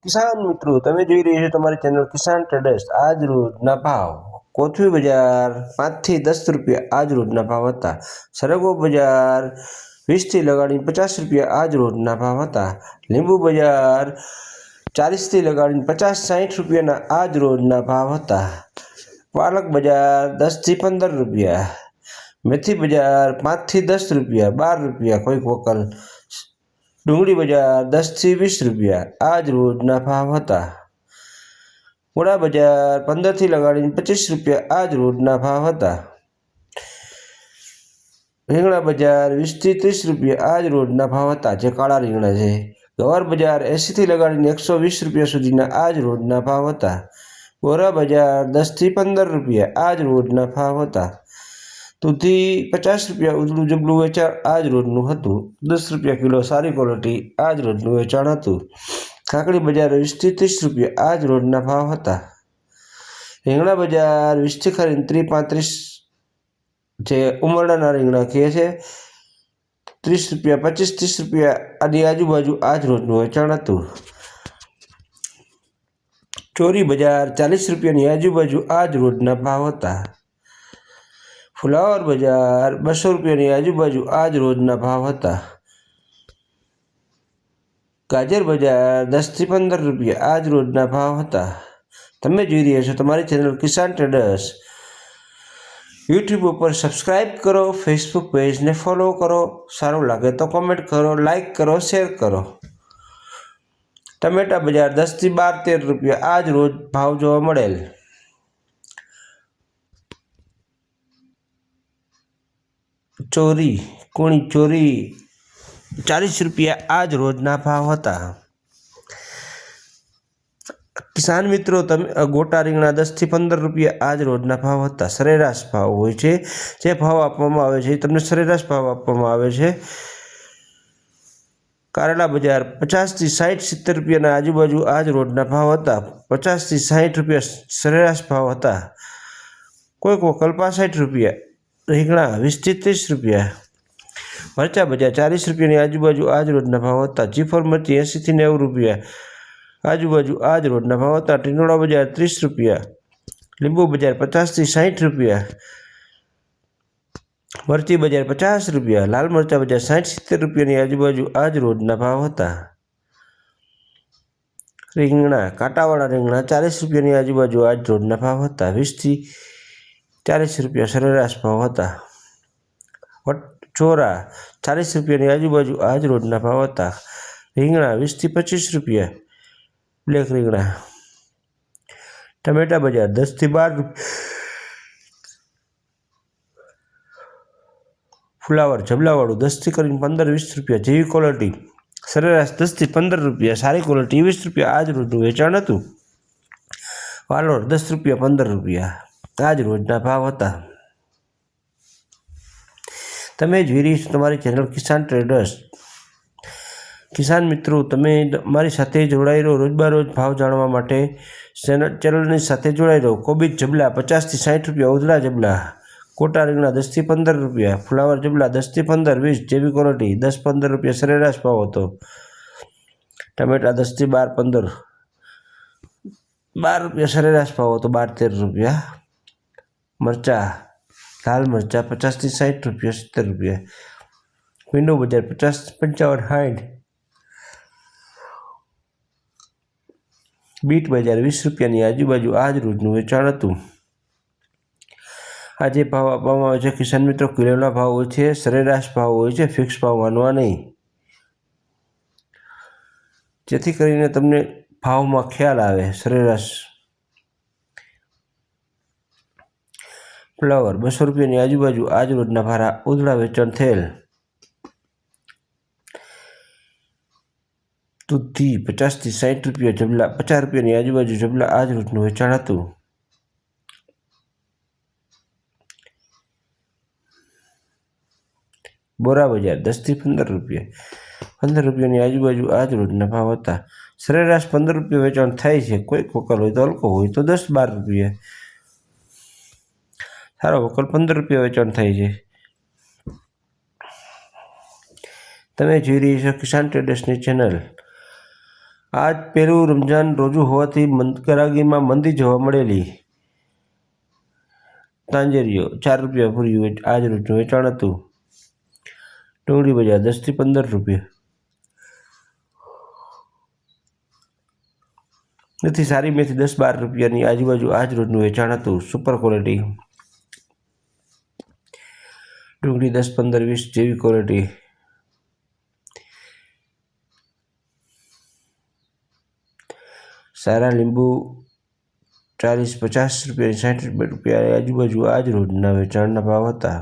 કિસાન મિત્રો, તમે જોઈ રહ્યા છો તમારી ચેનલ કિસાન ટ્રેડર્સ। આજ રોજના ભાવ કોથળી બજાર 5 થી 10 રૂપિયા આજ રોજના ભાવ હતા। સરગવો બજાર 20 થી લગાડીને 50 રૂપિયા આજ રોજના ભાવ હતા। લીંબુ બજાર 40 થી લગાડીને 50-60 રૂપિયાના આજ રોજના ભાવ હતા। પાલક બજાર 10 થી 15 રૂપિયા। મેથી બજાર 5 થી 10 રૂપિયા, 12 રૂપિયા કોઈક વકલ। ડુંગળી બજાર 10 થી 20 રૂપિયા આજ રોજના ભાવ હતા। મૂળા બજાર 15 થી લગાડીને 25 રૂપિયા આજ રોજના ભાવ હતા। રીંગણા બજાર 20 થી 30 રૂપિયા આજ રોજના ભાવ હતા, જે કાળા રીંગણા છે। ગવાર બજાર 80 થી લગાડીને 120 રૂપિયા સુધીના આજ રોજના ભાવ હતા। બોરા બજાર 10 થી 15 રૂપિયા આજ રોજના ભાવ હતા। દૂધી 50 રૂપિયા ઉજળું જબલું વેચાણ આજ રોજનું હતું। 10 રૂપિયા કિલો સારી ક્વોલિટી આજ રોજનું વેચાણ હતું। કાકડી બજાર 20 થી 30 રૂપિયા આજ રોજના ભાવ હતા। રીંગણા બજાર 20 થી ખરીને 30-35 જે ઉમરડાના રીંગણા કહે છે, 30 રૂપિયા 25-30 રૂપિયા આની આજુબાજુ આજ રોજનું વેચાણ હતું। ચોરી બજાર 40 રૂપિયાની આજુબાજુ આજ રોજના ભાવ હતા। ફુલાવર બજાર 200 રૂપિયાની આજુબાજુ આજ રોજના ભાવ હતા। ગાજર બજાર 10 થી 15 રૂપિયા આજ રોજના ભાવ હતા। તમે જોઈ રહ્યા છો તમારી ચેનલ કિસાન ટ્રેડર્સ। યુટ્યુબ ઉપર સબસ્ક્રાઇબ કરો, ફેસબુક પેજને ફોલો કરો। સારું લાગે તો કોમેન્ટ કરો, લાઈક કરો, શેર કરો। ટમેટા બજાર 10 થી 12-13 રૂપિયા આજ રોજ ભાવ જોવા મળેલ। કુણી ચોરી 40 રૂપિયા આજ રોજના ભાવ હતા। કિસાન મિત્રો, તમે ગોટા રીંગણા 10 થી 15 રૂપિયા આજ રોજના ભાવ હતા। સરેરાશ ભાવ હોય છે, જે ભાવ આપવામાં આવે છે તમને સરેરાશ ભાવ આપવામાં આવે છે। કારેલા બજાર 50 થી 60-70 રૂપિયાના આજુબાજુ આજ રોજના ભાવ હતા। 50 થી 60 રૂપિયા સરેરાશ ભાવ હતા। કોઈક વકલ 65 રૂપિયા। રીંગણા 20 થી 30 રૂપિયા। મરચા બજાર 40 રૂપિયાની આજુબાજુ આજ રોજના ભાવ હતા। જીફર મરચી 80 થી 90 રૂપિયા આજુબાજુ આજ રોજના ભાવ હતા। ટીંડોળા બજાર 30 રૂપિયા। લીંબુ બજાર 50 થી 60 રૂપિયા। મરચી બજાર 50 રૂપિયા। લાલ મરચા બજાર 60-70 રૂપિયાની આજુબાજુ આજ રોજના ભાવ હતા। રીંગણા કાંટાવાળા રીંગણા 40 રૂપિયાની આજુબાજુ આજ રોજના ભાવ હતા। 20 થી 40 રૂપિયા સરેરાશ ભાવ હતા। ચોરા 40 રૂપિયાની આજુબાજુ આજ રોજના ભાવ હતા। રીંગણા 20 થી 25 રૂપિયા બ્લેક રીંગણા। ટમેટા બજાર 10 થી 12 રૂપિયા। ફુલાવર જબલાવાળું 10 થી કરીને 15-20 રૂપિયા જેવી ક્વોલિટી સરેરાશ 10 થી 15 રૂપિયા, સારી ક્વોલિટી 20 રૂપિયા આજ રોજનું વેચાણ હતું। વાલોર 10 રૂપિયા 15 રૂપિયા આજ રોજના ભાવ હતા। તમે જોઈ રહી છો તમારી ચેનલ કિસાન ટ્રેડર્સ। કિસાન મિત્રો, તમે મારી સાથે જોડાઈ રહો, રોજબરોજ ભાવ જાણવા માટે ચેનલની સાથે જોડાઈ રહો। કોબીજ જબલા 50 થી 60 રૂપિયા ઉધડા જબલા। કોટા રીંગણા 10 થી 15 રૂપિયા। ફુલાવર જબલા 10 થી 15-20 જેવી ક્વોલિટી 10-15 રૂપિયા સરેરાશ ભાવ હતો। ટમેટા 10 થી 12-15 12 રૂપિયા સરેરાશ ભાવ હતો, 12-13 રૂપિયા। મરચા લાલ મરચા 50 થી 60 રૂપિયા, 70 રૂપિયા। ભીંડો બજાર 50-55-60। બીટ બજાર 20 રૂપિયાની આજુબાજુ આજ રોજનું વેચાણ હતું। આજે ભાવ આપવામાં આવે છે કિસાન મિત્રો, કિલોના ભાવ હોય છે, સરેરાશ ભાવ હોય છે, ફિક્સ ભાવ માનવા નહીં, જેથી કરીને તમને ભાવમાં ખ્યાલ આવે સરેરાશ। ફ્લાવર 200 રૂપિયાની આજુબાજુ આજ રોજના ભારા ઉધડા વેચાણ થયેલ। દૂધી 50 થી 60 રૂપિયા જબલા, 50 રૂપિયાની આજુબાજુ જબલા આજ રોજનું વેચાણ હતું। બોરા બજાર 10 થી 15 રૂપિયા, 15 રૂપિયાની આજુબાજુ આજ રોજના ભાવ હતા। સરેરાશ 15 રૂપિયા વેચાણ થાય છે, કોઈક વકલ હોય તો હલકો હોય તો 10-12 રૂપિયા, સારો વકલ 15 રૂપિયા વેચાણ થાય છે। તમે જોઈ રહી છો કિસાન ટ્રેડર્સની ચેનલ। આજ પહેલું રમજાન રોજુ હોવાથી ગરાગીમાં મંદી જોવા મળેલી. તાંજેરીઓ 4 રૂપિયા પૂર્યું આજ રોજનું વેચાણ હતું. ડુંગળી બજાર 10 થી 15 રૂપિયા. તેથી સારી મેથી 10-12 રૂપિયાની આજુબાજુ આજ રોજનું વેચાણ હતું. સુપર ક્વોલિટી ડુંગળી 10, 15, 20 જેવી ક્વોલિટી. સારા લીંબુ 40-50 રૂપિયા, 60 રૂપિયા આજુબાજુ આજ રોજના વેચાણના ભાવ હતા.